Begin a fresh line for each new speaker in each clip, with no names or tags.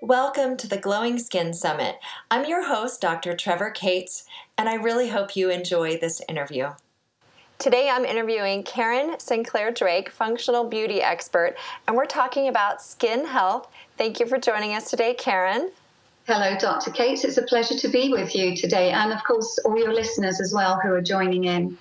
Welcome to the Glowing Skin Summit. I'm your host, Dr. Trevor Cates, and I really hope you enjoy this interview. Today I'm interviewing Karen Sinclair Drake, functional beauty expert, and we're talking about skin health. Thank you for joining us today, Karen.
Hello, Dr. Cates. It's a pleasure to be with you today, and of course all your listeners as well who are joining in.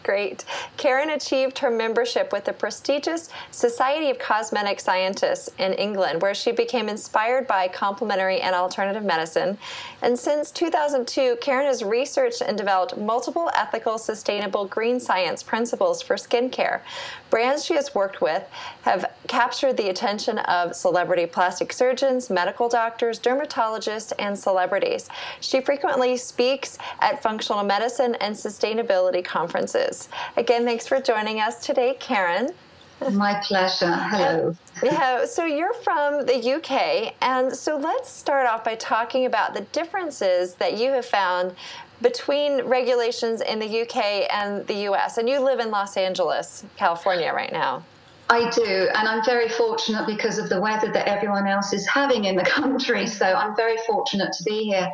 Great. Karen achieved her membership with the prestigious Society of Cosmetic Scientists in England, where she became inspired by complementary and alternative medicine. And since 2002, Karen has researched and developed multiple ethical, sustainable green science principles for skincare. Brands she has worked with have captured the attention of celebrity plastic surgeons, medical doctors, dermatologists, and celebrities. She frequently speaks at functional medicine and sustainability conferences. Again, thanks for joining us today, Karen.
My pleasure. Hello.
So you're from the UK, and so let's start off by talking about the differences that you have found between regulations in the UK and the US. And you live in Los Angeles, California right now.
I do, and I'm very fortunate because of the weather that everyone else is having in the country, so I'm very fortunate to be here.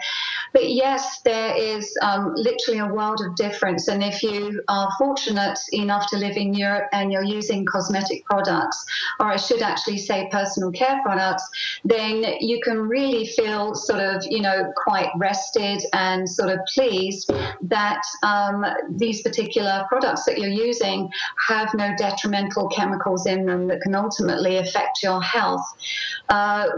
But yes, there is literally a world of difference, and if you are fortunate enough to live in Europe and you're using cosmetic products, or I should actually say personal care products, then you can really feel sort of, quite rested and sort of pleased that these particular products that you're using have no detrimental chemicals in them that can ultimately affect your health.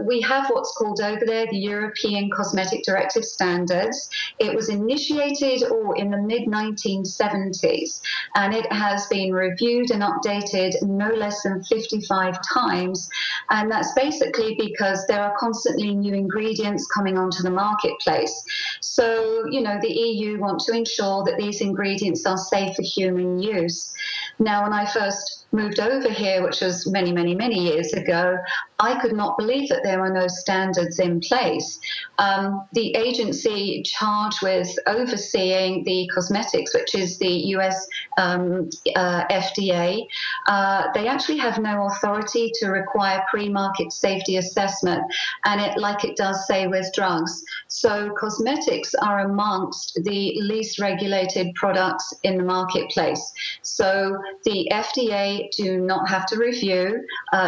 We have what's called over there the European Cosmetic Directive Standards. It was initiated in the mid-1970s, and it has been reviewed and updated no less than 55 times. And that's basically because there are constantly new ingredients coming onto the marketplace. So, the EU want to ensure that these ingredients are safe for human use. Now, when I first moved over here, which was many, many, many years ago, I could not believe that there were no standards in place. The agency charged with overseeing the cosmetics, which is the US FDA, they actually have no authority to require pre-market safety assessment, and like it does say with drugs. So cosmetics are amongst the least regulated products in the marketplace. So the FDA do not have to review,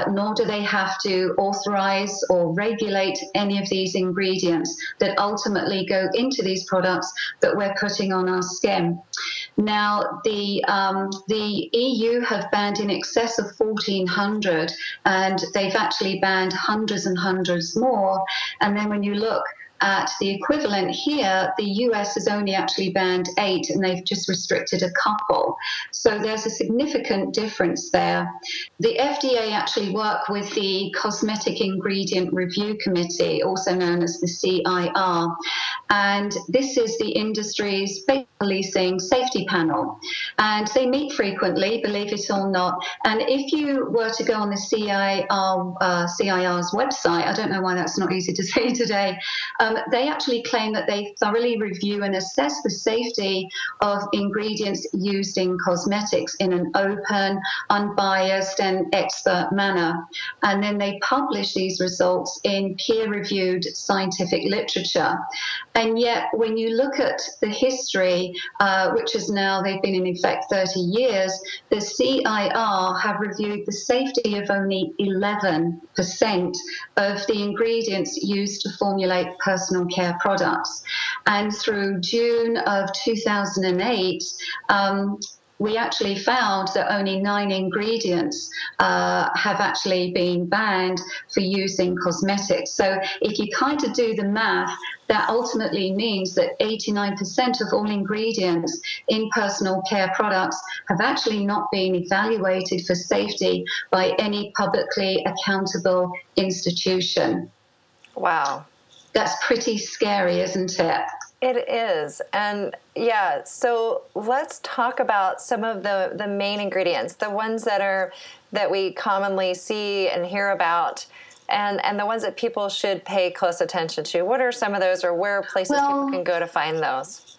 nor do they have to authorize or regulate any of these ingredients that ultimately go into these products that we're putting on our skin. Now, the EU have banned in excess of 1,400, and they've actually banned hundreds and hundreds more. And then when you look at the equivalent here, the US has only actually banned 8, and they've just restricted a couple. So there's a significant difference there. The FDA actually work with the Cosmetic Ingredient Review Committee, also known as the CIR, and this is the industry's policing safety panel. And they meet frequently, believe it or not. And if you were to go on the CIR's website, I don't know why that's not easy to say today, they actually claim that they thoroughly review and assess the safety of ingredients used in cosmetics in an open, unbiased, and expert manner. And then they publish these results in peer-reviewed scientific literature. And yet, when you look at the history, which is now, they've been in effect 30 years, the CIR have reviewed the safety of only 11% of the ingredients used to formulate personal care products. And through June of 2008, we actually found that only 9 ingredients have actually been banned for use in cosmetics. So if you kind of do the math, that ultimately means that 89% of all ingredients in personal care products have actually not been evaluated for safety by any publicly accountable institution.
Wow.
That's pretty scary, isn't it?
It is. And yeah, so let's talk about some of the main ingredients, the ones that we commonly see and hear about, and the ones that people should pay close attention to. What are some of those, or where are places people can go to find those?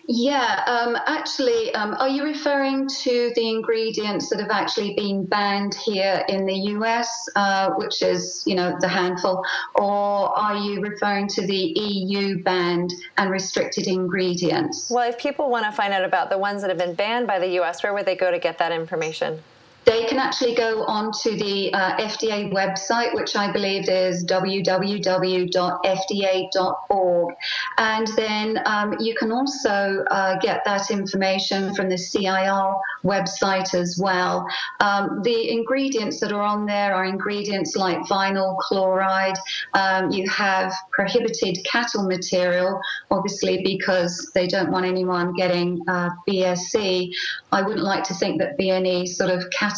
Yeah, actually, are you referring to the ingredients that have actually been banned here in the US, which is, the handful, or are you referring to the EU banned and restricted ingredients?
Well, if people want to find out about the ones that have been banned by the US, where would they go to get that information?
They can actually go onto the FDA website, which I believe is www.fda.org. And then you can also get that information from the CIR website as well. The ingredients that are on there are ingredients like vinyl chloride. You have prohibited cattle material, obviously because they don't want anyone getting BSE. I wouldn't like to think there'd be any sort of cattle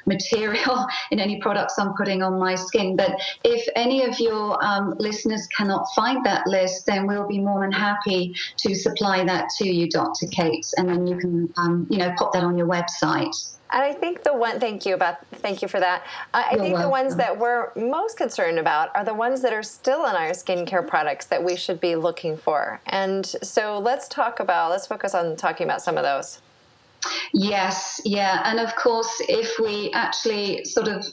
material in any products I'm putting on my skin. But if any of your listeners cannot find that list, then we'll be more than happy to supply that to you, Dr. Cates, and then you can, pop that on your website.
And I think thank you for that. I think the ones that we're most concerned about are the ones that are still in our skincare products that we should be looking for. And so let's focus on talking about some of those.
Yes, yeah. And of course, if we actually sort of,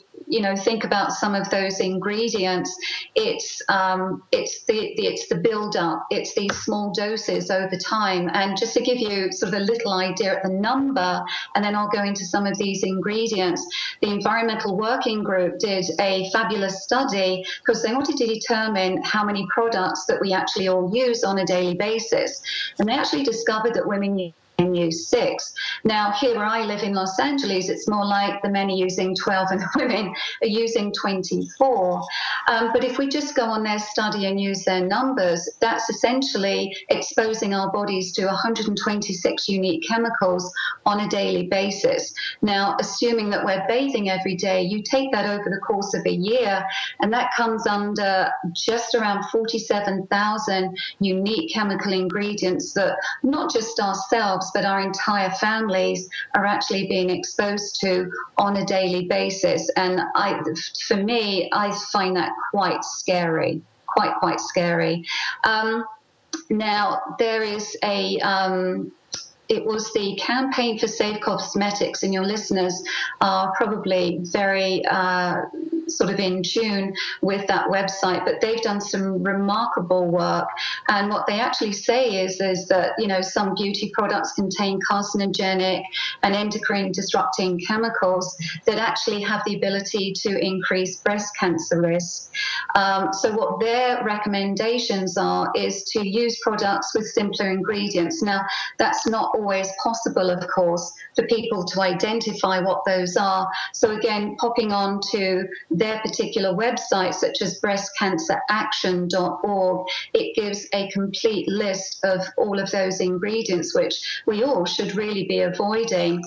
think about some of those ingredients, it's the build-up, it's these small doses over time. And just to give you sort of a little idea at the number, and then I'll go into some of these ingredients, the Environmental Working Group did a fabulous study because they wanted to determine how many products that we actually all use on a daily basis. And they actually discovered that women use 6. Now, here where I live in Los Angeles, it's more like the men are using 12 and the women are using 24. But if we just go on their study and use their numbers, that's essentially exposing our bodies to 126 unique chemicals on a daily basis. Now, assuming that we're bathing every day, you take that over the course of a year, and that comes under just around 47,000 unique chemical ingredients that not just ourselves, but our entire families are actually being exposed to on a daily basis. And for me, I find that quite scary, quite scary. Now, there is it was the Campaign for Safe Cosmetics, and your listeners are probably very sort of in tune with that website, but they've done some remarkable work. And what they actually say is that, some beauty products contain carcinogenic and endocrine disrupting chemicals that actually have the ability to increase breast cancer risk. So what their recommendations are is to use products with simpler ingredients. Now, that's not always possible, of course, for people to identify what those are. So again, popping on to their particular website, such as breastcanceraction.org, it gives a complete list of all of those ingredients, which we all should really be avoiding.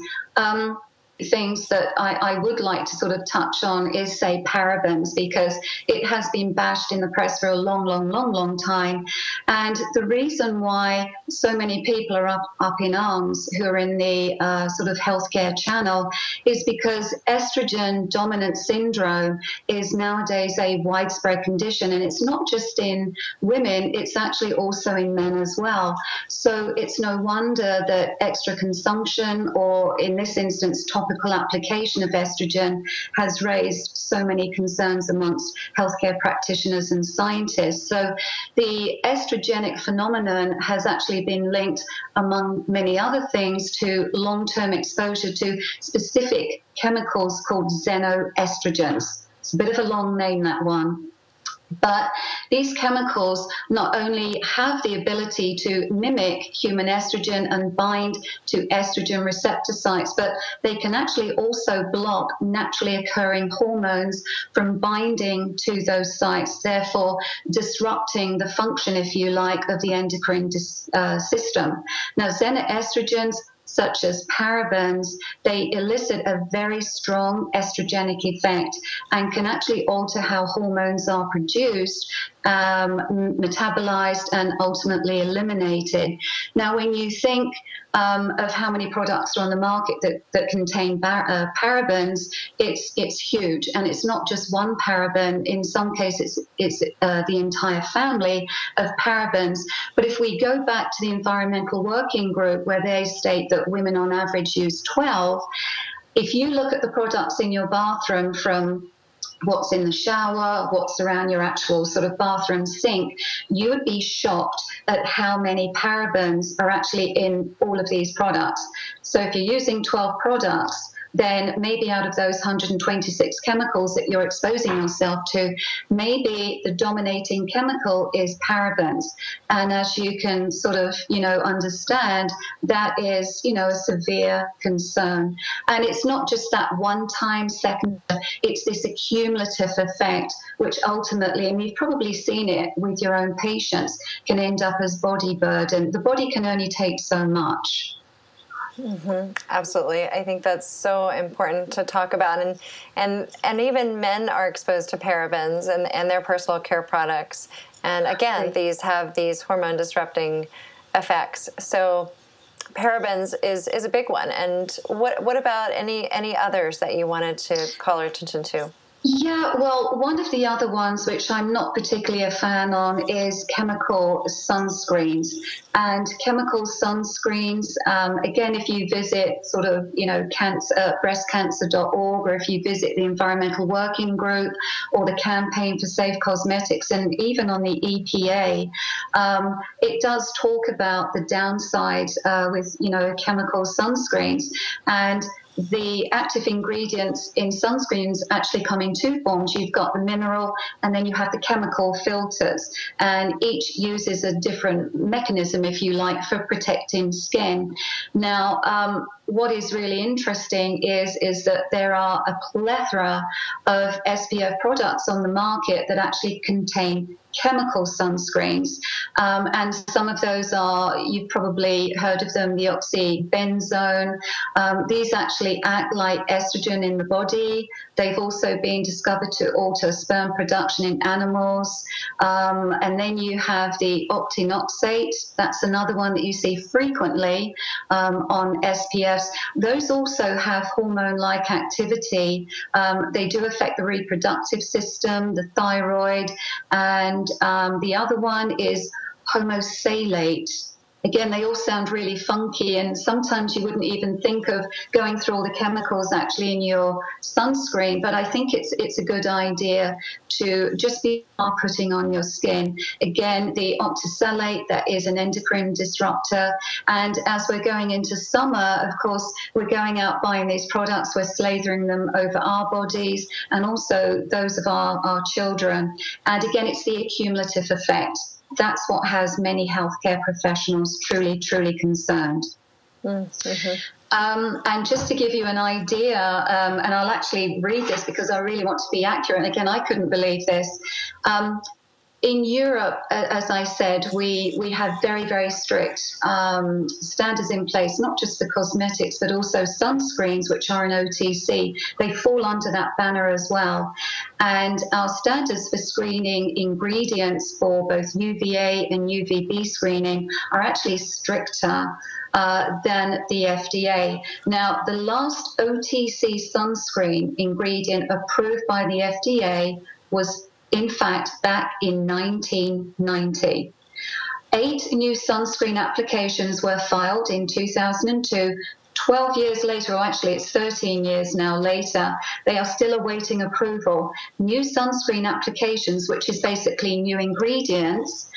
Things that I would like to sort of touch on is, say, parabens, because it has been bashed in the press for a long time. And the reason why so many people are up in arms who are in the sort of healthcare channel is because estrogen dominant syndrome is nowadays a widespread condition. And it's not just in women, it's actually also in men as well. So it's no wonder that extra consumption, or in this instance, topical application of estrogen, has raised so many concerns amongst healthcare practitioners and scientists. So the estrogenic phenomenon has actually been linked, among many other things, to long-term exposure to specific chemicals called xenoestrogens. It's a bit of a long name, that one. But these chemicals not only have the ability to mimic human estrogen and bind to estrogen receptor sites, but they can actually also block naturally occurring hormones from binding to those sites, therefore disrupting the function, if you like, of the endocrine system. Now, xenoestrogens, such as parabens, they elicit a very strong estrogenic effect and can actually alter how hormones are produced, metabolized, and ultimately eliminated. Now, when you think of how many products are on the market that contain parabens, it's huge, and it's not just one paraben. In some cases, it's the entire family of parabens. But if we go back to the Environmental Working Group, where they state that women on average use 12, if you look at the products in your bathroom, from what's in the shower, what's around your actual sort of bathroom sink, you would be shocked at how many parabens are actually in all of these products. So if you're using 12 products, then maybe out of those 126 chemicals that you're exposing yourself to, maybe the dominating chemical is parabens. And as you can sort of, understand, that is, a severe concern. And it's not just that one-time second, it's this accumulative effect, which ultimately, and you've probably seen it with your own patients, can end up as body burden. The body can only take so much.
Mm-hmm. Absolutely. I think that's so important to talk about. And even men are exposed to parabens and their personal care products. And again, these have these hormone disrupting effects. So parabens is a big one. And what about any others that you wanted to call our attention to?
Yeah, well, one of the other ones which I'm not particularly a fan on is chemical sunscreens. And chemical sunscreens, again, if you visit sort of, breastcancer.org, or if you visit the Environmental Working Group or the Campaign for Safe Cosmetics, and even on the EPA, it does talk about the downsides with, chemical sunscreens. And the active ingredients in sunscreens actually come in two forms. You've got the mineral, and then you have the chemical filters, and each uses a different mechanism, if you like, for protecting skin. Now, what is really interesting is that there are a plethora of SPF products on the market that actually contain chemical sunscreens, and some of those are, you've probably heard of them, the oxybenzone. These actually act like estrogen in the body. They've also been discovered to alter sperm production in animals. And then you have the octinoxate. That's another one that you see frequently on SPFs. Those also have hormone-like activity. They do affect the reproductive system, the thyroid, and the other one is homosalate. Again, they all sound really funky, and sometimes you wouldn't even think of going through all the chemicals actually in your sunscreen, but I think it's a good idea to just be putting on your skin. Again, the octinoxate, that is an endocrine disruptor, and as we're going into summer, of course, we're going out buying these products, we're slathering them over our bodies and also those of our children, and again, it's the accumulative effect. That's what has many healthcare professionals truly, truly concerned. Mm-hmm. And just to give you an idea, and I'll actually read this because I really want to be accurate. And again, I couldn't believe this. In Europe, as I said, we have very, very strict standards in place, not just for cosmetics, but also sunscreens, which are an OTC. They fall under that banner as well. And our standards for screening ingredients for both UVA and UVB screening are actually stricter than the FDA. Now, the last OTC sunscreen ingredient approved by the FDA was, in fact, back in 1990. 8 new sunscreen applications were filed in 2002. 12 years later, or actually it's 13 years now later, they are still awaiting approval. New sunscreen applications, which is basically new ingredients,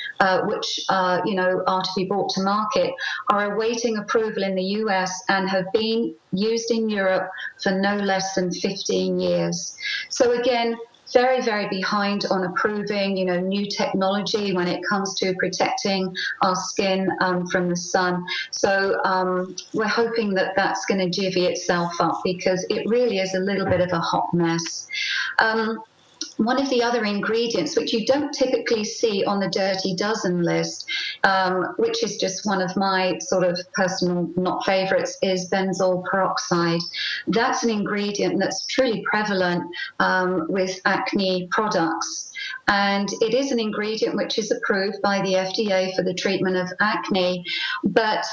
which are to be brought to market, are awaiting approval in the US and have been used in Europe for no less than 15 years. So again, very, very behind on approving, new technology when it comes to protecting our skin from the sun. So we're hoping that that's going to divvy itself up, because it really is a little bit of a hot mess. One of the other ingredients, which you don't typically see on the Dirty Dozen list, which is just one of my sort of personal not favorites, is benzoyl peroxide. That's an ingredient that's truly prevalent with acne products. and it is an ingredient which is approved by the FDA for the treatment of acne, but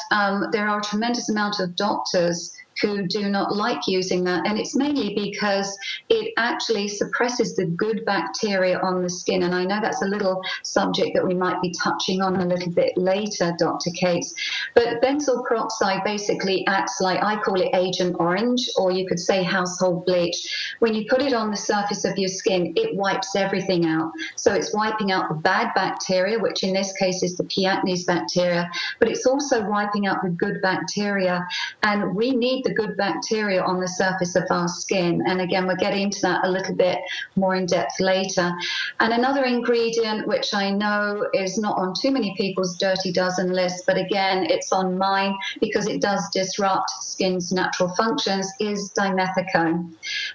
there are a tremendous amount of doctors who do not like using that, and it's mainly because it actually suppresses the good bacteria on the skin. And I know that's a little subject that we might be touching on a little bit later, Dr. Cates, but benzoyl peroxide basically acts like, I call it Agent Orange, or you could say household bleach. When you put it on the surface of your skin, it wipes everything out. So it's wiping out the bad bacteria, which in this case is the P. acnes bacteria, but it's also wiping out the good bacteria, and we need the good bacteria on the surface of our skin. And again, we'll get into that a little bit more in depth later. And another ingredient, which I know is not on too many people's Dirty Dozen list, but again, it's on mine because it does disrupt skin's natural functions, is dimethicone.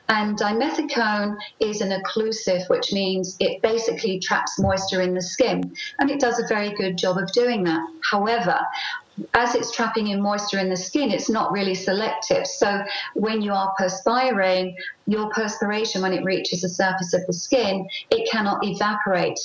And dimethicone is an occlusive, which means it basically traps moisture in the skin, and it does a very good job of doing that. However, as it's trapping in moisture in the skin, it's not really selective. So when you are perspiring, your perspiration, when it reaches the surface of the skin, it cannot evaporate.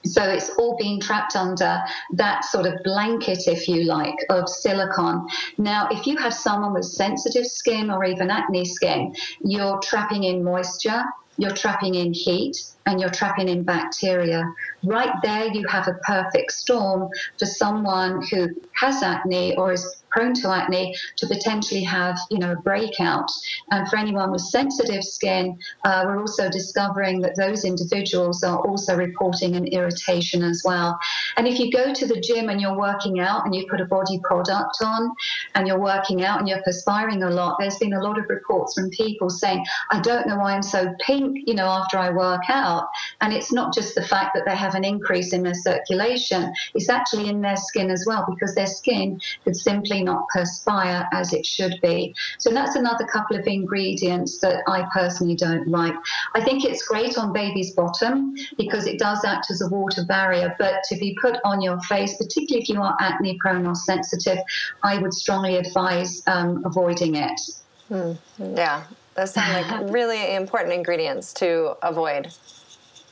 So it's all being trapped under that sort of blanket, if you like, of silicone. Now, if you have someone with sensitive skin or even acne skin, you're trapping in moisture, you're trapping in heat, and you're trapping in bacteria. Right there, you have a perfect storm for someone who has acne or is prone to acne to potentially have, a breakout. And for anyone with sensitive skin, we're also discovering that those individuals are also reporting an irritation as well. And if you go to the gym and you're working out and you put a body product on and you're working out and you're perspiring a lot, there's been a lot of reports from people saying, I don't know why I'm so pink, after I work out. And it's not just the fact that they have an increase in their circulation, it's actually in their skin as well, because their skin could simply not perspire as it should be. So that's another couple of ingredients that I personally don't like. I think it's great on baby's bottom because it does act as a water barrier, but to be put on your face, particularly if you are acne prone or sensitive, I would strongly advise avoiding it.
Yeah, those sound like really important ingredients to avoid.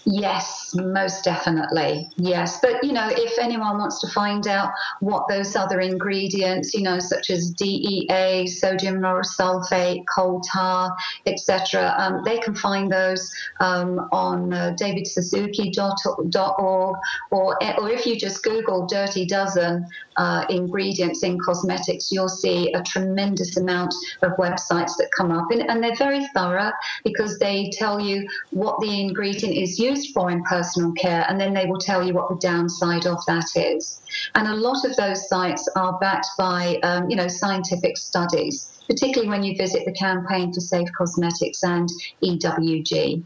Yes, most definitely. Yes. But, if anyone wants to find out what those other ingredients, such as DEA, sodium lauryl sulfate, coal tar, etc., they can find those on davidsuzuki.org, or if you just Google Dirty Dozen ingredients in cosmetics, you'll see a tremendous amount of websites that come up. And they're very thorough because they tell you what the ingredient is used for in personal care, and then they will tell you what the downside of that is. And a lot of those sites are backed by scientific studies, particularly when you visit the Campaign for Safe Cosmetics and EWG.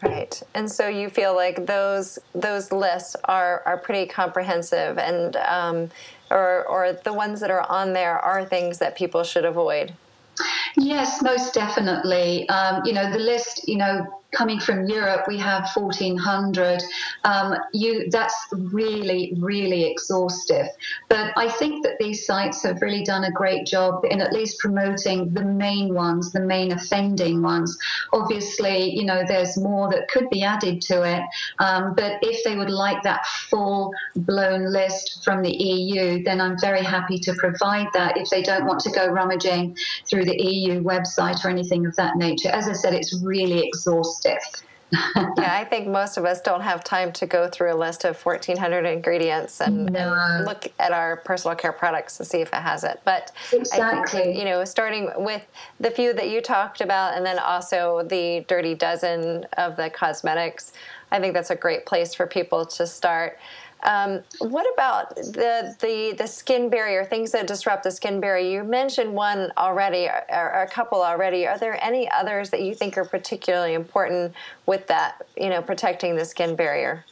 Right. And so you feel like those lists are pretty comprehensive, and or the ones that are on there are things that people should avoid.
Yes, most definitely. The list, coming from Europe, we have 1,400. That's really, really exhaustive. But I think that these sites have really done a great job in at least promoting the main ones, the main offending ones. Obviously, there's more that could be added to it. But if they would like that full-blown list from the EU, then I'm very happy to provide that if they don't want to go rummaging through the EU website or anything of that nature. As I said, it's really exhaustive.
Yeah, I think most of us don't have time to go through a list of 1,400 ingredients and look at our personal care products to see if it has it. But
exactly.
I think, starting with the few that you talked about, and then also the Dirty Dozen of the cosmetics, I think that's a great place for people to start. What about the skin barrier, things that disrupt the skin barrier? You mentioned one already, or a couple already. Are there any others that you think are particularly important with that, protecting the skin barrier?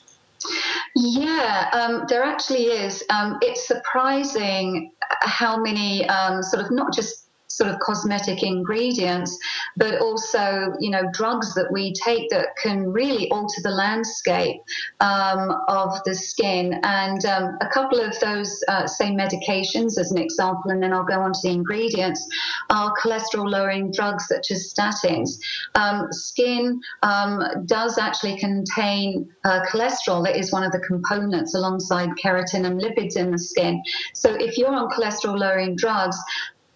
Yeah, there actually is. It's surprising how many sort of not just sort of cosmetic ingredients, but also, drugs that we take that can really alter the landscape of the skin. And a couple of those same medications, as an example, and then I'll go on to the ingredients, are cholesterol-lowering drugs such as statins. Skin does actually contain cholesterol. That is one of the components alongside keratin and lipids in the skin. So if you're on cholesterol-lowering drugs,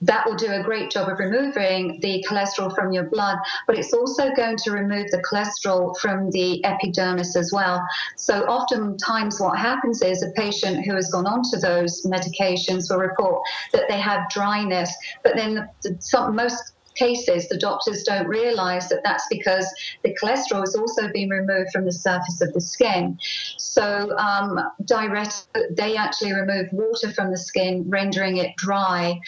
that will do a great job of removing the cholesterol from your blood, but it's also going to remove the cholesterol from the epidermis as well. So oftentimes what happens is a patient who has gone on to those medications will report that they have dryness, but then most cases, the doctors don't realize that that's because the cholesterol is also being removed from the surface of the skin. So they actually remove water from the skin, rendering it dry.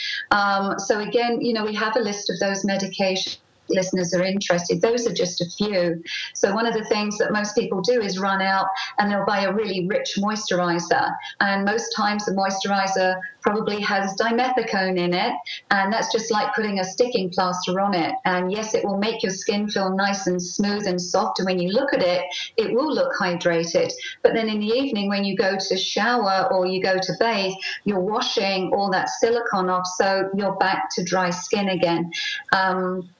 So again, we have a list of those medications. Listeners are interested. Those are just a few. So one of the things that most people do is run out and they'll buy a really rich moisturizer. And most times the moisturizer probably has dimethicone in it. And that's just like putting a sticking plaster on it. And yes, it will make your skin feel nice and smooth and soft. And when you look at it, it will look hydrated. But then in the evening, when you go to shower or you go to bathe, you're washing all that silicone off. So you're back to dry skin again.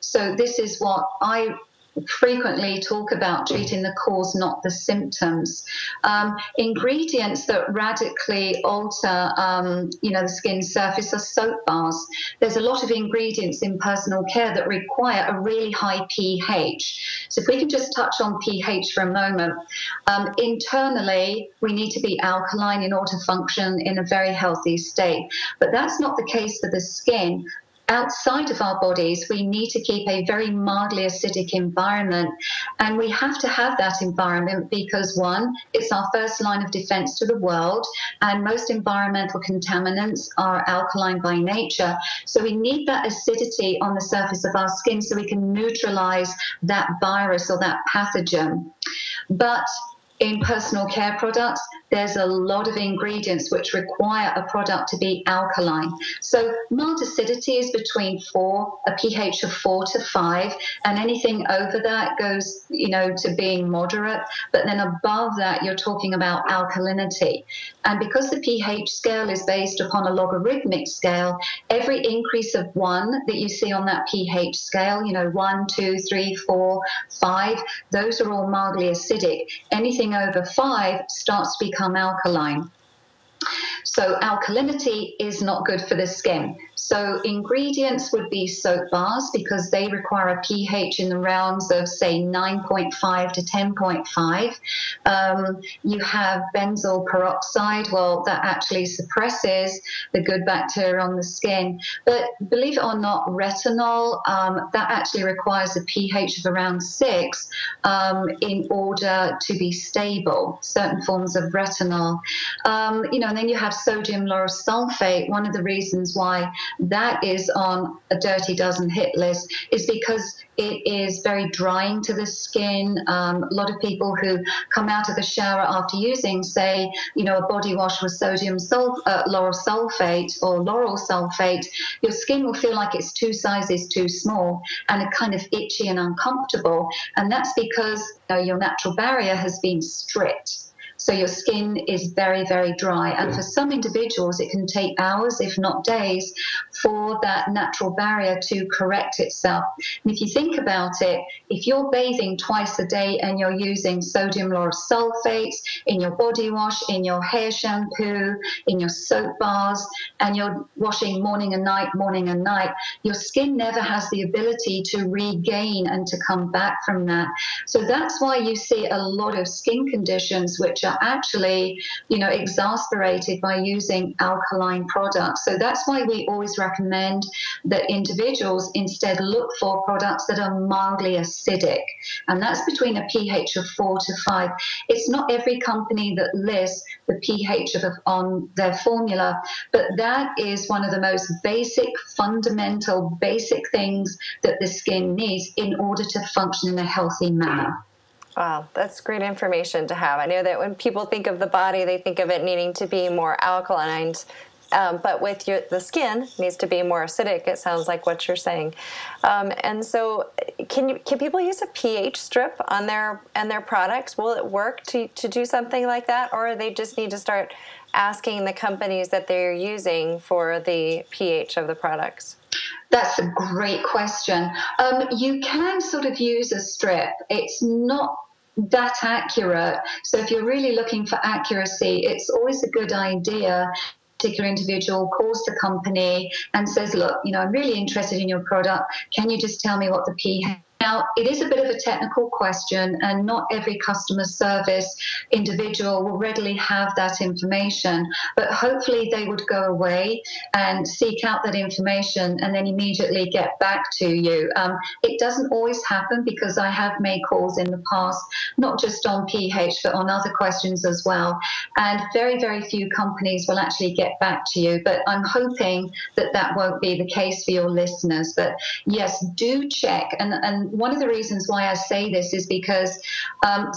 So this is what I frequently talk about, treating the cause, not the symptoms. Ingredients that radically alter, the skin surface are soap bars. There's a lot of ingredients in personal care that require a really high pH. So if we can just touch on pH for a moment. Internally, we need to be alkaline in order to function in a very healthy state. But that's not the case for the skin. Outside of our bodies, we need to keep a very mildly acidic environment. And we have to have that environment because, one, it's our first line of defense to the world. And most environmental contaminants are alkaline by nature. So we need that acidity on the surface of our skin so we can neutralize that virus or that pathogen. But in personal care products, there's a lot of ingredients which require a product to be alkaline. So mild acidity is between 4, a pH of 4 to 5, and anything over that goes, to being moderate. But then above that, you're talking about alkalinity. And because the pH scale is based upon a logarithmic scale, every increase of 1 that you see on that pH scale, 1, 2, 3, 4, 5, those are all mildly acidic. Anything over 5 starts to become alkaline. So alkalinity is not good for the skin. So ingredients would be soap bars because they require a pH in the realms of, say, 9.5 to 10.5. You have benzoyl peroxide. Well, that actually suppresses the good bacteria on the skin. But believe it or not, retinol, that actually requires a pH of around 6 in order to be stable, certain forms of retinol. And then you have sodium lauryl sulfate. One of the reasons why that is on a dirty dozen hit list is because it is very drying to the skin. A lot of people who come out of the shower after using, say, a body wash with sodium lauryl sulfate or lauryl sulfate, your skin will feel like it's 2 sizes too small and it's kind of itchy and uncomfortable. And that's because your natural barrier has been stripped. So your skin is very, very dry. And for some individuals, it can take hours, if not days, for that natural barrier to correct itself. And if you think about it, if you're bathing twice a day and you're using sodium lauryl sulfates in your body wash, in your hair shampoo, in your soap bars, and you're washing morning and night, your skin never has the ability to regain and to come back from that. So that's why you see a lot of skin conditions which are actually, exasperated by using alkaline products. So that's why we always recommend that individuals instead look for products that are mildly acidic. And that's between a pH of 4 to 5. It's not every company that lists the pH on their formula, but that is one of the most fundamental basic things that the skin needs in order to function in a healthy manner.
Wow, that's great information to have. I know that when people think of the body, they think of it needing to be more alkaline. But with the skin needs to be more acidic. It sounds like what you're saying, and so can people use a pH strip on their products? Will it work to do something like that, or they just need to start asking the companies that they're using for the pH of the products?
That's a great question. You can sort of use a strip. It's not that accurate. So if you're really looking for accuracy, it's always a good idea. Particular individual calls the company and says, look, I'm really interested in your product. Can you just tell me what the pH? Now, it is a bit of a technical question, and not every customer service individual will readily have that information, but hopefully they would go away and seek out that information and then immediately get back to you. It doesn't always happen, because I have made calls in the past, not just on pH, but on other questions as well, and very, very few companies will actually get back to you, but I'm hoping that that won't be the case for your listeners. But yes, do check, and one of the reasons why I say this is because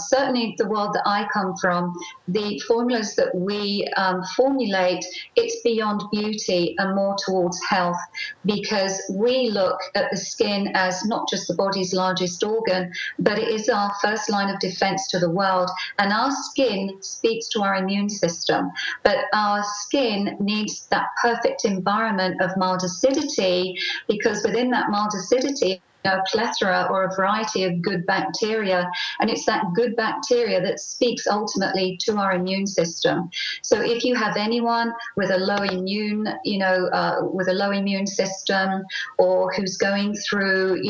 certainly the world that I come from, the formulas that we formulate, it's beyond beauty and more towards health, because we look at the skin as not just the body's largest organ, but it is our first line of defense to the world. And our skin speaks to our immune system, but our skin needs that perfect environment of mild acidity, because within that mild acidity, a plethora or a variety of good bacteria, and it's that good bacteria that speaks ultimately to our immune system. So if you have anyone with a low immune, with a low immune system, or who's going through,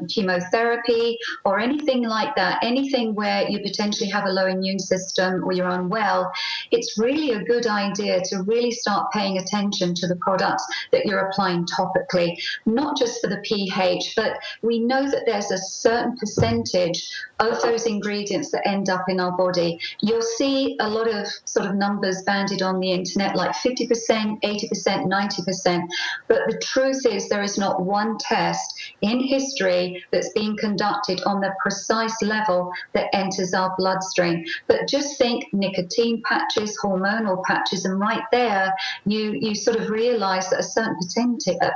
chemotherapy or anything like that, anything where you potentially have a low immune system or you're unwell, it's really a good idea to really start paying attention to the products that you're applying topically, not just for the pH, but we know that there's a certain percentage of those ingredients that end up in our body. You'll see a lot of sort of numbers bandied on the internet, like 50%, 80%, 90%. But the truth is there is not one test in history that's been conducted on the precise level that enters our bloodstream. But just think nicotine patches, hormonal patches, and right there you sort of realize that a certain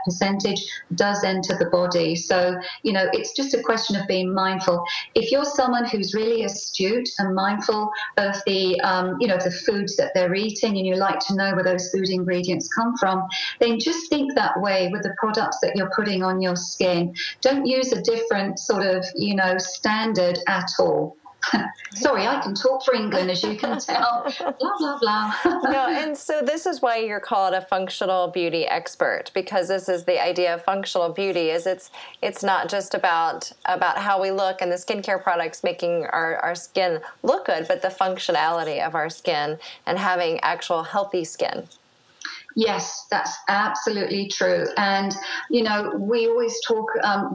percentage does enter the body. So, it's just a question of being mindful. If you're someone who's really astute and mindful of the, the foods that they're eating, and you like to know where those food ingredients come from, then just think that way with the products that you're putting on your skin. Don't use a different sort of, standard at all. Sorry, I can talk for England, as you can tell. Blah, blah, blah.
No, and so this is why you're called a functional beauty expert, because this is the idea of functional beauty. Is it's not just about how we look and the skincare products making our skin look good, but the functionality of our skin and having actual healthy skin.
Yes, that's absolutely true. And, we always talk,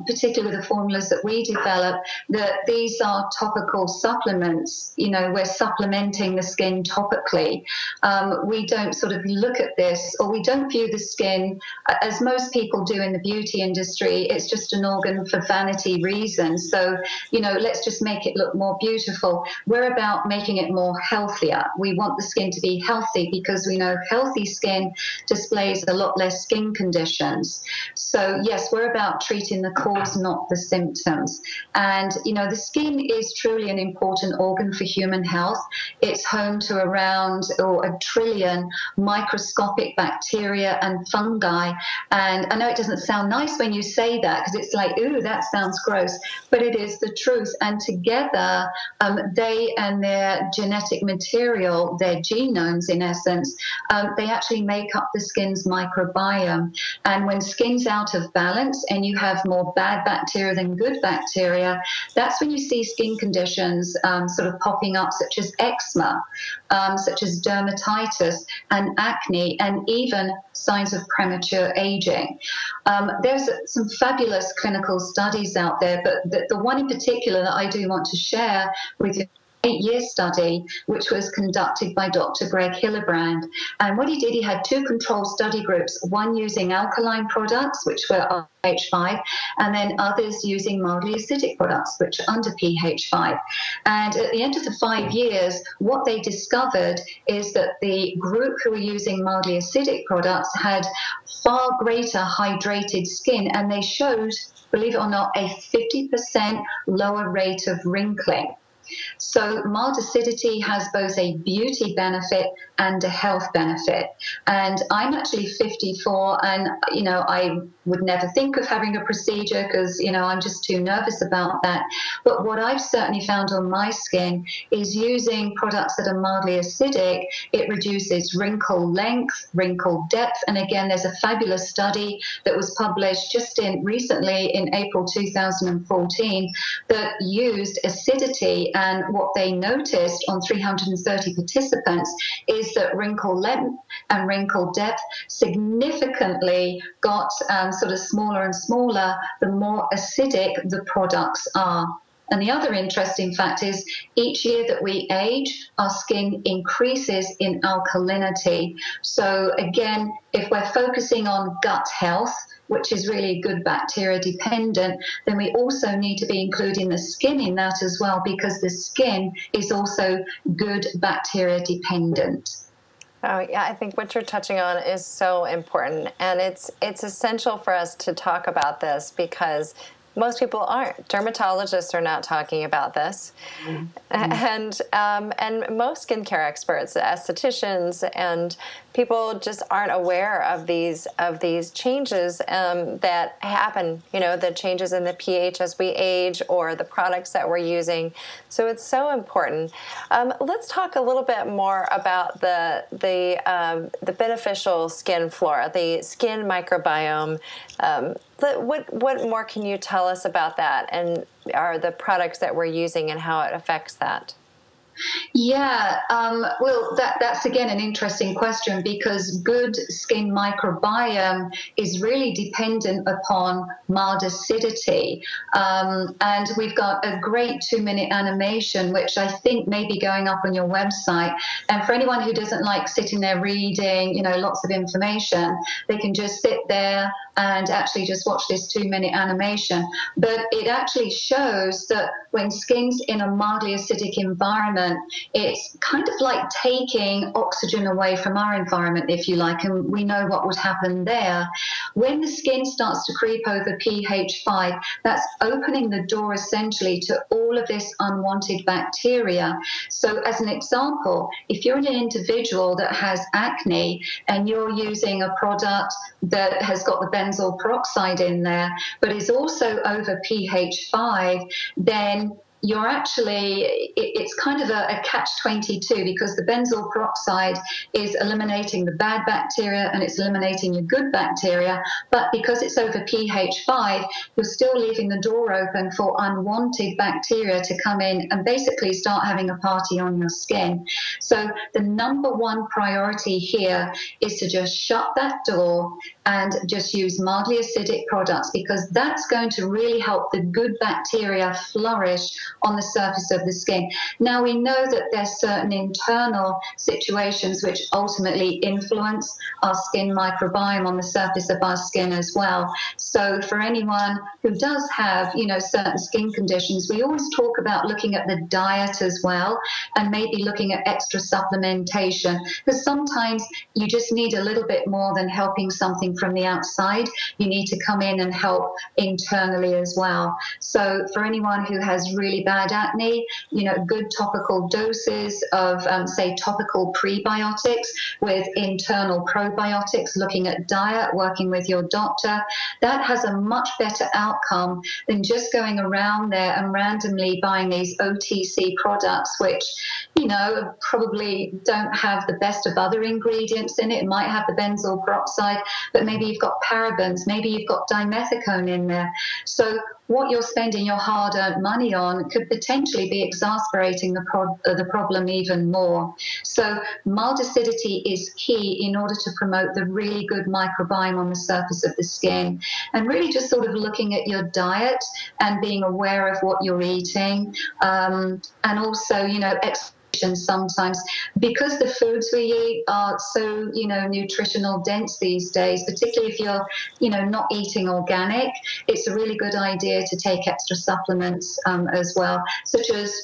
particularly with the formulas that we develop, that these are topical supplements. We're supplementing the skin topically. We don't sort of look at this, or we don't view the skin, as most people do in the beauty industry, it's just an organ for vanity reasons. So, let's just make it look more beautiful. We're about making it more healthier. We want the skin to be healthy, because we know healthy skin displays a lot less skin conditions. So yes, we're about treating the cause, not the symptoms. And the skin is truly an important organ for human health. It's home to around 1 trillion microscopic bacteria and fungi. And I know it doesn't sound nice when you say that, because it's like, ooh, that sounds gross, but it is the truth. And together, they and their genetic material, their genomes in essence, they actually make up the skin's microbiome. And when skin's out of balance and you have more bad bacteria than good bacteria, that's when you see skin conditions sort of popping up, such as eczema, such as dermatitis and acne, and even signs of premature aging. There's some fabulous clinical studies out there, but the one in particular that I do want to share with you 8-year study, which was conducted by Dr. Greg Hillebrand. And what he did, he had 2 control study groups, one using alkaline products, which were pH 5, and then others using mildly acidic products, which are under pH 5. And at the end of the 5 years, what they discovered is that the group who were using mildly acidic products had far greater hydrated skin, and they showed, believe it or not, a 50% lower rate of wrinkling. So mild acidity has both a beauty benefit and a health benefit. And I'm actually 54, and, I would never think of having a procedure because, I'm just too nervous about that. But what I've certainly found on my skin is using products that are mildly acidic, it reduces wrinkle length, wrinkle depth. And again, there's a fabulous study that was published just recently in April 2014 that used acidity, and what they noticed on 330 participants is that wrinkle length and wrinkle depth significantly got sort of smaller and smaller the more acidic the products are. And the other interesting fact is each year that we age, our skin increases in alkalinity. So again, if we're focusing on gut health, which is really good bacteria dependent, then we also need to be including the skin in that as well, because the skin is also good bacteria dependent.
Oh, yeah, I think what you're touching on is so important, and it's essential for us to talk about this because most people aren't. Dermatologists are not talking about this, and most skincare experts, estheticians, and people just aren't aware of these changes that happen. The changes in the pH as we age, or the products that we're using. So it's so important. Let's talk a little bit more about the beneficial skin flora, the skin microbiome. What more can you tell us about that, and are the products that we're using and how it affects that?
Yeah, well, that's again an interesting question, because good skin microbiome is really dependent upon mild acidity. And we've got a great 2-minute animation, which I think may be going up on your website. And for anyone who doesn't like sitting there reading, lots of information, they can just sit there and actually just watch this 2-minute animation. But it actually shows that when skin's in a mildly acidic environment, it's kind of like taking oxygen away from our environment, if you like, and we know what would happen there. When the skin starts to creep over pH 5, that's opening the door essentially to all of this unwanted bacteria. So as an example, if you're an individual that has acne and you're using a product that has got the benzoyl peroxide in there, but is also over pH 5, then you're actually, it's kind of a catch-22, because the benzoyl peroxide is eliminating the bad bacteria and it's eliminating your good bacteria, but because it's over pH 5, you're still leaving the door open for unwanted bacteria to come in and basically start having a party on your skin. So the number one priority here is to just shut that door and just use mildly acidic products, because that's going to really help the good bacteria flourish on the surface of the skin. Now, we know that there's certain internal situations which ultimately influence our skin microbiome on the surface of our skin as well. So for anyone who does have, certain skin conditions, we always talk about looking at the diet as well, and maybe looking at extra supplementation, because sometimes you just need a little bit more than helping something from the outside. You need to come in and help internally as well. So for anyone who has really bad acne, good topical doses of, say, topical prebiotics with internal probiotics, looking at diet, working with your doctor, that has a much better outcome than just going around there and randomly buying these OTC products, which, probably don't have the best of other ingredients in it. It might have the benzoyl peroxide, but maybe you've got parabens, maybe you've got dimethicone in there. So what you're spending your hard-earned money on could potentially be exasperating the problem even more. So mild acidity is key in order to promote the really good microbiome on the surface of the skin, and really just sort of looking at your diet and being aware of what you're eating, and also, sometimes, because the foods we eat are so nutritional dense these days, particularly if you're not eating organic, it's a really good idea to take extra supplements as well, such as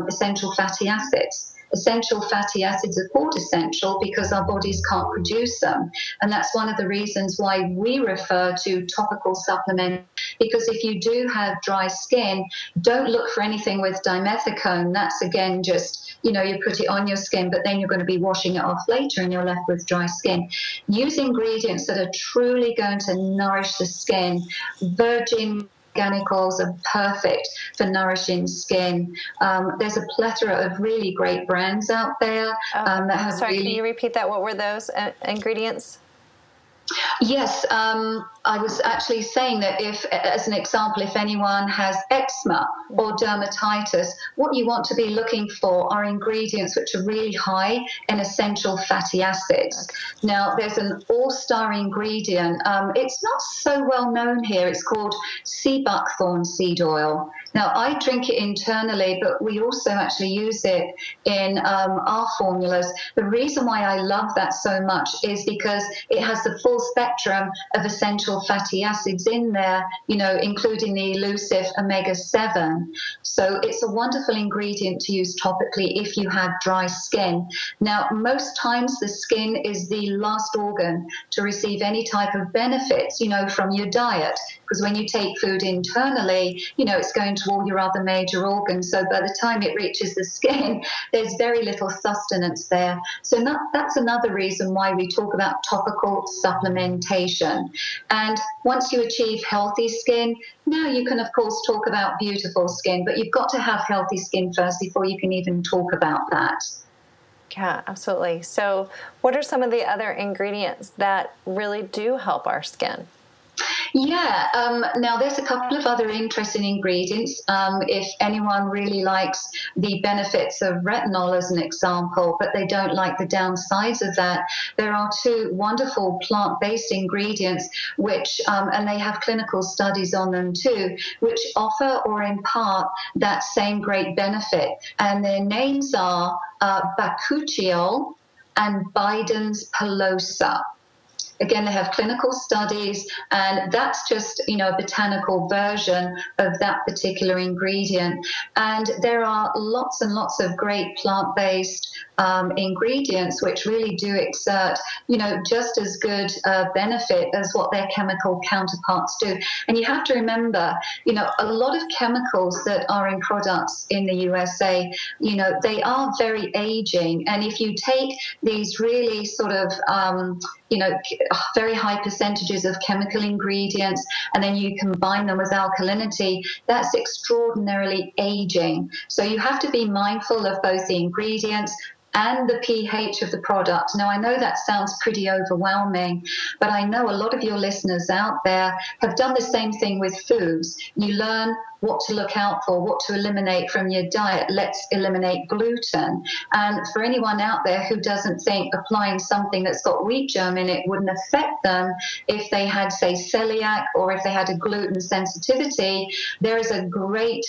essential fatty acids. Essential fatty acids are called essential because our bodies can't produce them. And that's one of the reasons why we refer to topical supplement, because if you do have dry skin, don't look for anything with dimethicone. That's, again, just, you put it on your skin, but then you're going to be washing it off later and you're left with dry skin. Use ingredients that are truly going to nourish the skin. Virgin organic oils are perfect for nourishing skin. There's a plethora of really great brands out there that have.
Sorry, can you repeat that? What were those ingredients?
Yes, I was actually saying that if, as an example, if anyone has eczema or dermatitis, what you want to be looking for are ingredients which are really high in essential fatty acids. Okay. Now, there's an all-star ingredient. It's not so well known here. It's called sea buckthorn seed oil. Now, I drink it internally, but we also actually use it in our formulas. The reason why I love that so much is because it has the full spectrum of essential fatty acids in there, including the elusive omega-7. So it's a wonderful ingredient to use topically if you have dry skin. Now, most times the skin is the last organ to receive any type of benefits, from your diet, because when you take food internally, it's going to all your other major organs. So by the time it reaches the skin, there's very little sustenance there. So that's another reason why we talk about topical supplementation. And once you achieve healthy skin, now you can, of course, talk about beautiful skin, but you've got to have healthy skin first before you can even talk about that.
Yeah, absolutely. So what are some of the other ingredients that really do help our skin?
Yeah, now there's a couple of other interesting ingredients. If anyone really likes the benefits of retinol as an example, but they don't like the downsides of that, there are two wonderful plant-based ingredients which, and they have clinical studies on them too, which offer or impart that same great benefit. And their names are bakuchiol and Biden's pilosa. Again, they have clinical studies, and that's just, a botanical version of that particular ingredient. And there are lots and lots of great plant-based ingredients which really do exert, just as good benefit as what their chemical counterparts do. And you have to remember, a lot of chemicals that are in products in the USA, they are very aging. And if you take these really sort of, very high percentages of chemical ingredients, and then you combine them with alkalinity, that's extraordinarily aging. So you have to be mindful of both the ingredients and the pH of the product. Now, I know that sounds pretty overwhelming, but I know a lot of your listeners out there have done the same thing with foods. You learn what to look out for, what to eliminate from your diet. Let's eliminate gluten. And for anyone out there who doesn't think applying something that's got wheat germ in it wouldn't affect them if they had, say, celiac or if they had a gluten sensitivity, there is a great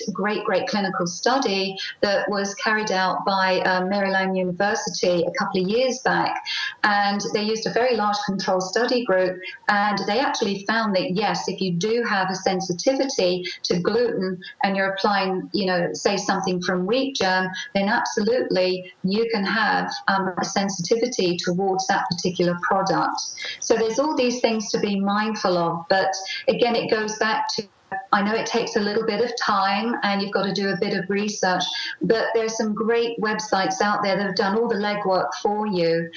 clinical study that was carried out by Maryland University a couple of years back. And they used a very large control study group, and they actually found that, yes, if you do have a sensitivity to gluten, and you're applying, say something from wheat germ, then absolutely you can have a sensitivity towards that particular product. So there's all these things to be mindful of. But again, it goes back to, I know it takes a little bit of time and you've got to do a bit of research, but there's some great websites out there that have done all the legwork for you.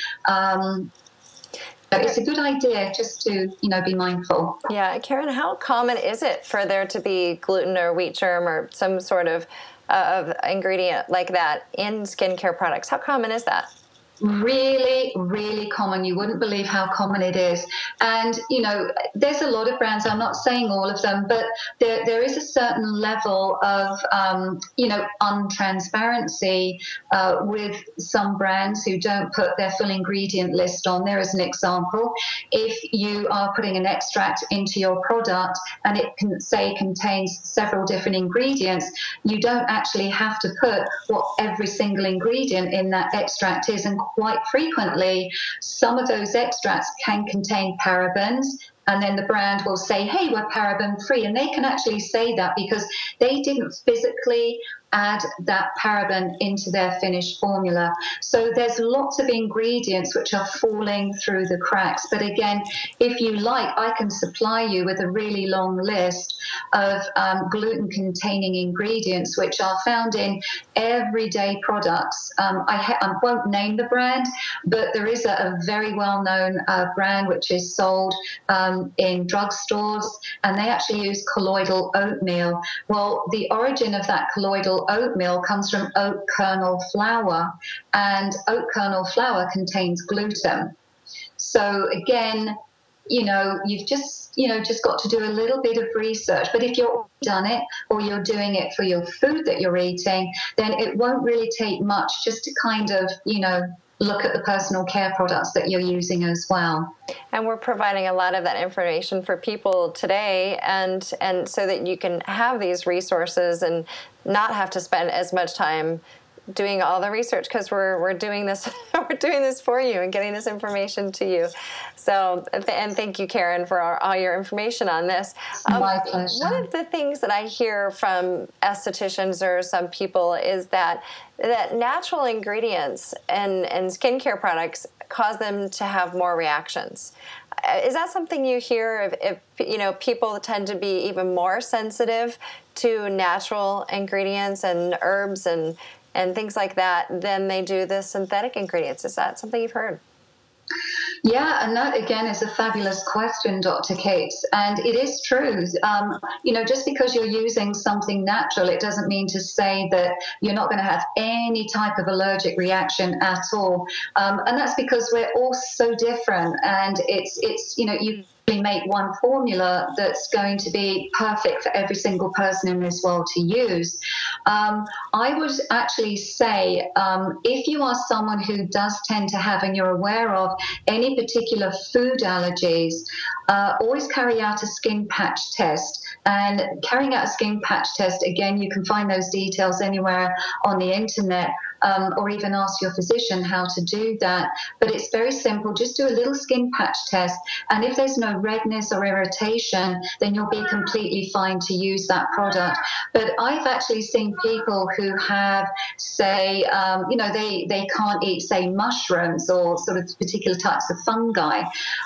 It's a good idea just to, be mindful.
Yeah. Karen, how common is it for there to be gluten or wheat germ or some sort of ingredient like that in skincare products? How common is that?
Really, really common. You wouldn't believe how common it is. And, you know, there's a lot of brands, I'm not saying all of them, but there is a certain level of, you know, untransparency with some brands who don't put their full ingredient list on there. As an example, if you are putting an extract into your product and it can say contains several different ingredients, you don't actually have to put what every single ingredient in that extract is. And quite frequently, some of those extracts can contain parabens, and then the brand will say, hey, we're paraben free. And they can actually say that because they didn't physically add that paraben into their finished formula. So there's lots of ingredients which are falling through the cracks. But again, if you like, I can supply you with a really long list of gluten-containing ingredients which are found in everyday products. I won't name the brand, but there is a very well-known brand which is sold in drugstores, and they actually use colloidal oatmeal. Well, the origin of that colloidal oatmeal comes from oat kernel flour, and oat kernel flour contains gluten. So again, you know, you've just got to do a little bit of research. But if you've done it, or you're doing it for your food that you're eating, then it won't really take much just to kind of, you know, look at the personal care products that you're using as well.
And we're providing a lot of that information for people today, and so that you can have these resources and not have to spend as much time doing all the research, because we're doing this we're doing this for you and getting this information to you. So, and thank you, Karen, for all your information on this.
My pleasure.
One of the things that I hear from estheticians or some people is that natural ingredients and skincare products cause them to have more reactions. Is that something you hear? If you know, people tend to be even more sensitive to natural ingredients and herbs and things like that than they do the synthetic ingredients. Is that something you've heard?
Yeah, and that again is a fabulous question, Dr. Cates. And it is true. You know, just because you're using something natural, it doesn't mean to say that you're not going to have any type of allergic reaction at all. And that's because we're all so different. And it's you know, you make one formula that's going to be perfect for every single person in this world to use. I would actually say if you are someone who does tend to have, and you're aware of, any particular food allergies, always carry out a skin patch test. And carrying out a skin patch test, again, you can find those details anywhere on the internet, or even ask your physician how to do that. But it's very simple. Just do a little skin patch test. And if there's no redness or irritation, then you'll be completely fine to use that product. But I've actually seen people who have, say, you know, they can't eat, say, mushrooms or sort of particular types of fungi.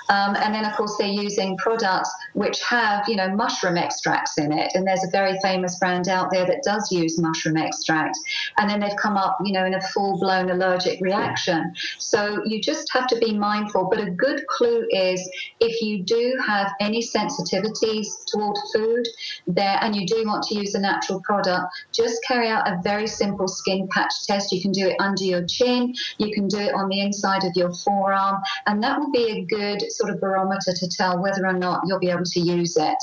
And then, of course, they're using products which have, you know, mushroom extracts in it. And there's a very famous brand out there that does use mushroom extract. And then they've come up, you know, in a full-blown allergic reaction. So you just have to be mindful. But a good clue is if you do have any sensitivities toward food there and you do want to use a natural product, just carry out a very simple skin patch test. You can do it under your chin, you can do it on the inside of your forearm, and that will be a good sort of barometer to tell whether or not you'll be able to use it.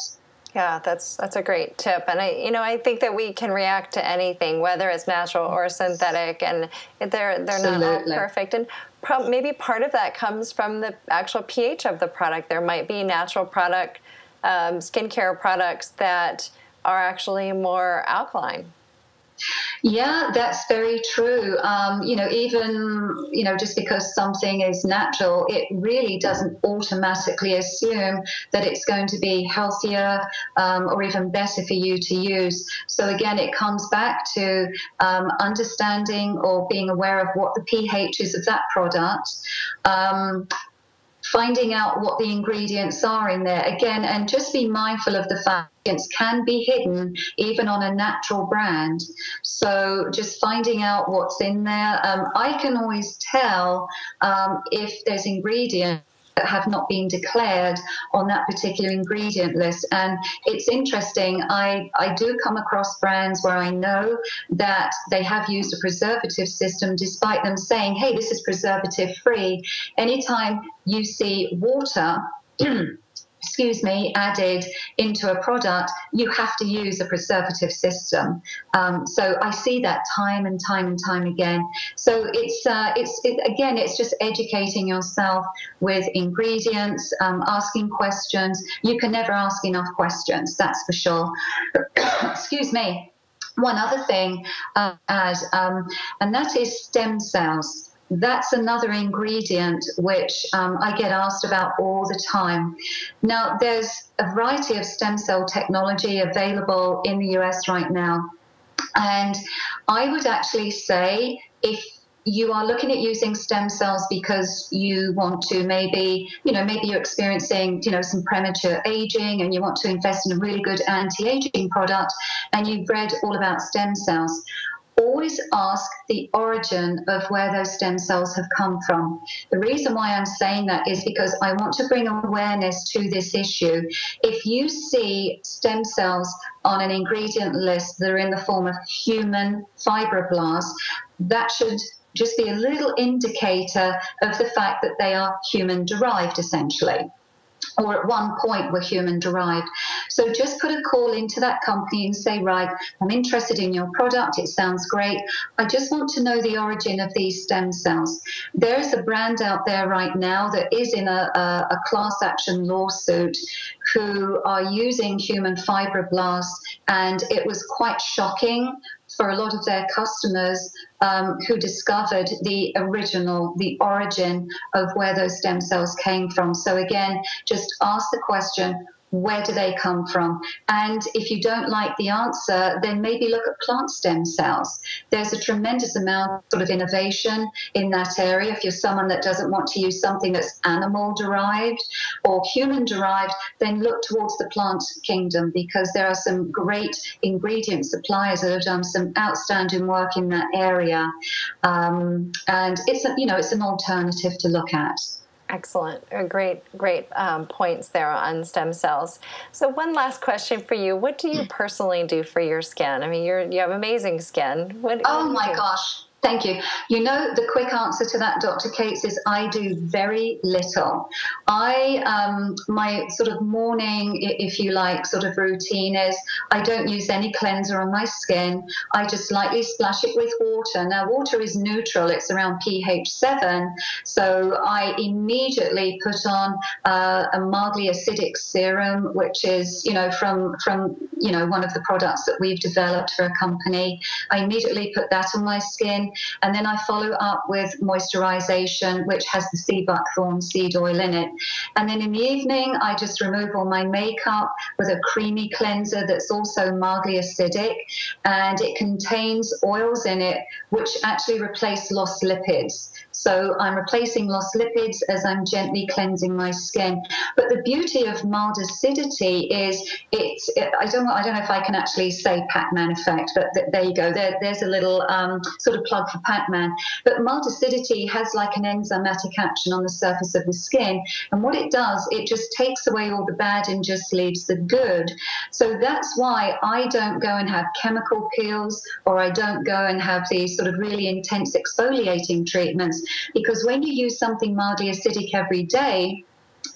Yeah, that's a great tip. And I think that we can react to anything, whether it's natural or synthetic, and they're not all perfect. And maybe part of that comes from the actual pH of the product. There might be natural product, skincare products that are actually more alkaline.
Yeah, that's very true. You know, even, you know, just because something is natural, it really doesn't automatically assume that it's going to be healthier or even better for you to use. So again, it comes back to understanding or being aware of what the pH is of that product. Finding out what the ingredients are in there again, and just be mindful of the fact ingredients can be hidden even on a natural brand. So just finding out what's in there. I can always tell if there's ingredients that have not been declared on that particular ingredient list. And it's interesting, I do come across brands where I know that they have used a preservative system despite them saying, hey, this is preservative free. Anytime you see water excuse me, added into a product, you have to use a preservative system. So I see that time and time again. So it's just educating yourself with ingredients, asking questions. You can never ask enough questions, that's for sure. Excuse me. One other thing, and that is stem cells. That's another ingredient which I get asked about all the time. Now, there's a variety of stem cell technology available in the US right now. And I would actually say if you are looking at using stem cells because you want to maybe you're experiencing, some premature aging and you want to invest in a really good anti-aging product and you've read all about stem cells, always ask the origin of where those stem cells have come from. The reason why I'm saying that is because I want to bring awareness to this issue. If you see stem cells on an ingredient list that are in the form of human fibroblasts, that should just be a little indicator of the fact that they are human-derived, essentially, or at one point were human-derived. So just put a call into that company and say, right, I'm interested in your product. It sounds great. I just want to know the origin of these stem cells. There is a brand out there right now that is in a class action lawsuit who are using human fibroblasts, and it was quite shocking for a lot of their customers who discovered the origin of where those stem cells came from. So again, just ask the question, where do they come from? And if you don't like the answer, then maybe look at plant stem cells. There's a tremendous amount of innovation in that area. If you're someone that doesn't want to use something that's animal-derived or human-derived, then look towards the plant kingdom, because there are some great ingredient suppliers that have done some outstanding work in that area. And it's an alternative to look at.
Excellent. Great points there on stem cells. So one last question for you. What do you personally do for your skin? I mean, you have amazing skin. What
oh my gosh. Thank you. The quick answer to that, Dr. Cates, is I do very little. My sort of morning, if you like, sort of routine is I don't use any cleanser on my skin. I just lightly splash it with water. Now, water is neutral. It's around pH 7. So I immediately put on a mildly acidic serum, which is, from one of the products that we've developed for a company. I immediately put that on my skin. And then I follow up with moisturization, which has the sea buckthorn seed oil in it. And then in the evening, I just remove all my makeup with a creamy cleanser that's also mildly acidic. And it contains oils in it, which actually replace lost lipids. So I'm replacing lost lipids as I'm gently cleansing my skin. But the beauty of mild acidity is I don't know if I can actually say Pac-Man effect, but there you go. There's a little sort of plug for Pac-Man. But mild acidity has like an enzymatic action on the surface of the skin. And what it does, it just takes away all the bad and just leaves the good. So that's why I don't go and have chemical peels, or I don't go and have these sort of really intense exfoliating treatments. Because when you use something mildly acidic every day,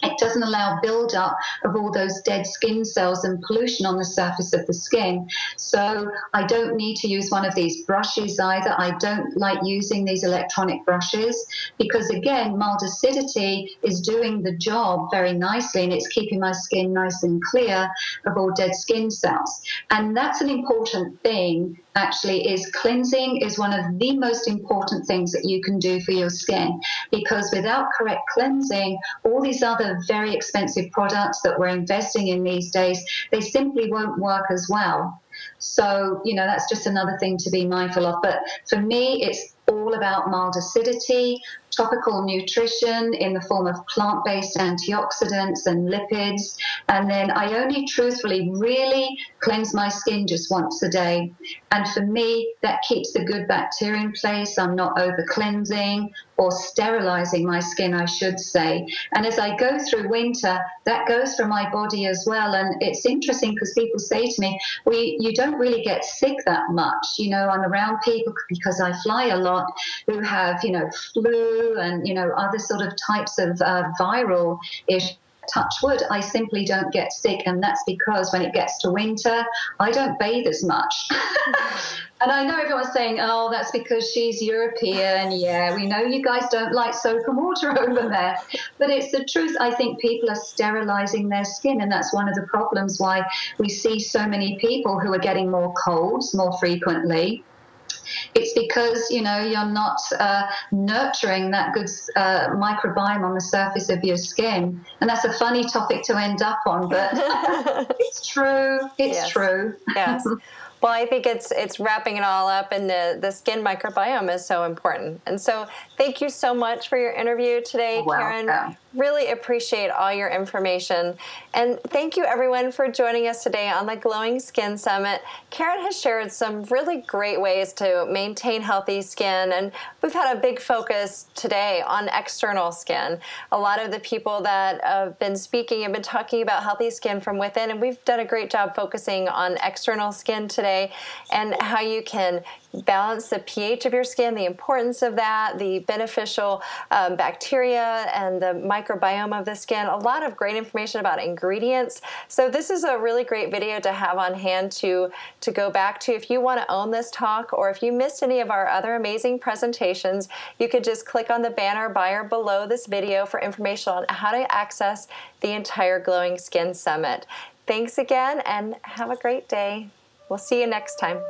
it doesn't allow build-up of all those dead skin cells and pollution on the surface of the skin. So I don't need to use one of these brushes either. I don't like using these electronic brushes because, again, mild acidity is doing the job very nicely, and it's keeping my skin nice and clear of all dead skin cells. And that's an important thing, actually, is cleansing is one of the most important things that you can do for your skin, because without correct cleansing, all these other very expensive products that we're investing in these days, they simply won't work as well. So, that's just another thing to be mindful of. But for me, it's all about mild acidity, topical nutrition in the form of plant-based antioxidants and lipids. And then I only truthfully really cleanse my skin just once a day. And for me, that keeps the good bacteria in place. I'm not over cleansing or sterilizing my skin, I should say. And as I go through winter, that goes for my body as well. And it's interesting because people say to me, you don't really get sick that much. You know, I'm around people because I fly a lot who have, you know, flu and, you know, other sort of types of viral issues. Touch wood, I simply don't get sick, and that's because when it gets to winter, I don't bathe as much. And I know everyone's saying, oh, that's because she's European. Yeah, we know you guys don't like soap and water over there. But it's the truth. I think people are sterilizing their skin, and that's one of the problems why we see so many people who are getting more colds more frequently. It's because, you know, you're not nurturing that good microbiome on the surface of your skin. And that's a funny topic to end up on, but it's true. It's true.
Yes. Well, I think it's wrapping it all up, and the skin microbiome is so important. And so thank you so much for your interview today, Karen. Really appreciate all your information. And thank you, everyone, for joining us today on the Glowing Skin Summit. Karen has shared some really great ways to maintain healthy skin, and we've had a big focus today on external skin. A lot of the people that have been speaking have been talking about healthy skin from within, and we've done a great job focusing on external skin today and how you can balance the pH of your skin, the importance of that, the beneficial bacteria and the microbiome of the skin. A lot of great information about ingredients. So this is a really great video to have on hand to go back to. If you want to own this talk, or if you missed any of our other amazing presentations, you could just click on the banner by or below this video for information on how to access the entire Glowing Skin Summit. Thanks again, and have a great day. We'll see you next time.